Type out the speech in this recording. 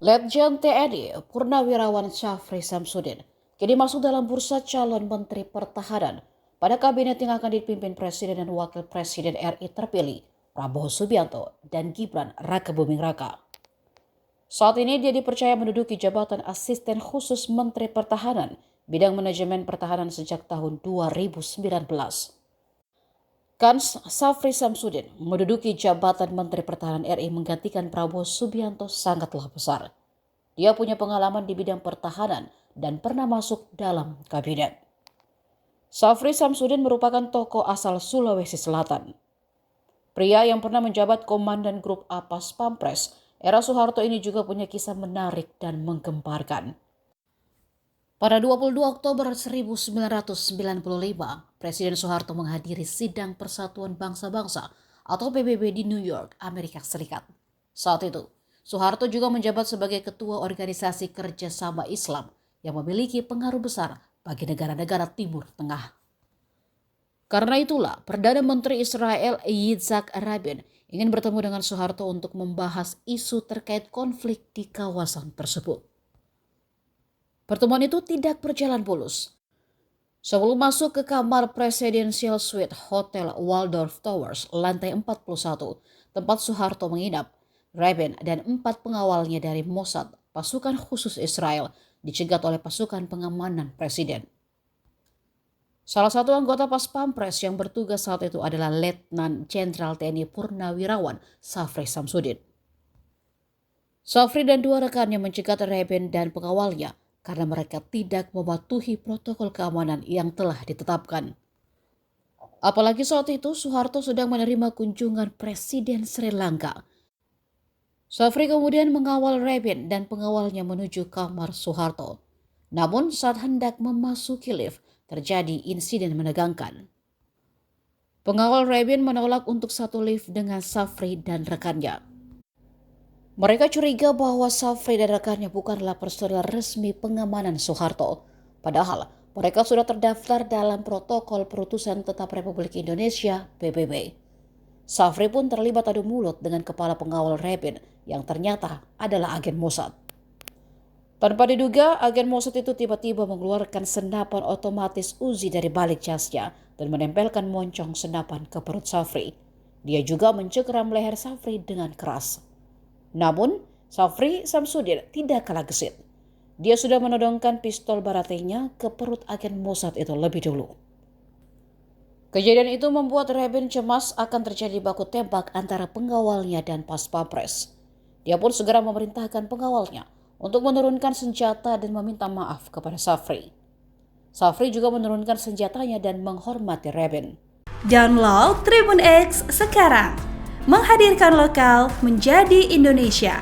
Letjen TNI Purnawirawan Syafri Samsudin kini masuk dalam bursa calon Menteri Pertahanan pada kabinet yang akan dipimpin Presiden dan Wakil Presiden RI terpilih Prabowo Subianto dan Gibran Rakebuming Raka. Saat ini dia dipercaya menduduki jabatan Asisten Khusus Menteri Pertahanan bidang manajemen pertahanan sejak tahun 2019. Syafri Samsudin menduduki jabatan Menteri Pertahanan RI menggantikan Prabowo Subianto sangatlah besar. Dia punya pengalaman di bidang pertahanan dan pernah masuk dalam kabinet. Syafri Samsudin merupakan tokoh asal Sulawesi Selatan. Pria yang pernah menjabat Komandan Grup A Pas Pampres era Soeharto ini juga punya kisah menarik dan menggemparkan. Pada 22 Oktober 1995, Presiden Soeharto menghadiri Sidang Persatuan Bangsa-Bangsa atau PBB di New York, Amerika Serikat. Saat itu, Soeharto juga menjabat sebagai Ketua Organisasi Kerjasama Islam yang memiliki pengaruh besar bagi negara-negara Timur Tengah. Karena itulah, Perdana Menteri Israel Yitzhak Rabin ingin bertemu dengan Soeharto untuk membahas isu terkait konflik di kawasan tersebut. Pertemuan itu tidak berjalan mulus. Sebelum masuk ke kamar Presidential Suite Hotel Waldorf Towers, lantai 41, tempat Soeharto menginap, Rabin dan 4 pengawalnya dari Mossad, pasukan khusus Israel, dicegat oleh pasukan pengamanan Presiden. Salah satu anggota Pas Pampres yang bertugas saat itu adalah Letnan Jenderal TNI Purnawirawan Syafri Samsudin. Syafri dan 2 rekannya mencegat Rabin dan pengawalnya karena mereka tidak mematuhi protokol keamanan yang telah ditetapkan. Apalagi saat itu Soeharto sedang menerima kunjungan Presiden Sri Lanka. Syafri kemudian mengawal Rabin dan pengawalnya menuju kamar Soeharto. Namun saat hendak memasuki lift, terjadi insiden menegangkan. Pengawal Rabin menolak untuk satu lift dengan Syafri dan rekannya. Mereka curiga bahwa Syafri dan rekannya bukanlah personel resmi pengamanan Soeharto. Padahal mereka sudah terdaftar dalam Protokol Perutusan Tetap Republik Indonesia (PBB). Syafri pun terlibat adu mulut dengan kepala pengawal Rabin yang ternyata adalah agen Mossad. Tanpa diduga, agen Mossad itu tiba-tiba mengeluarkan senapan otomatis Uzi dari balik jasnya dan menempelkan moncong senapan ke perut Syafri. Dia juga mencengkeram leher Syafri dengan keras. Namun, Syafri Samsudin tidak kalah gesit. Dia sudah menodongkan pistol baratenya ke perut agen Mossad itu lebih dulu. Kejadian itu membuat Rabin cemas akan terjadi baku tembak antara pengawalnya dan Pas Pampres. Dia pun segera memerintahkan pengawalnya untuk menurunkan senjata dan meminta maaf kepada Syafri. Syafri juga menurunkan senjatanya dan menghormati Rabin. Download Tribun X sekarang, menghadirkan lokal menjadi Indonesia.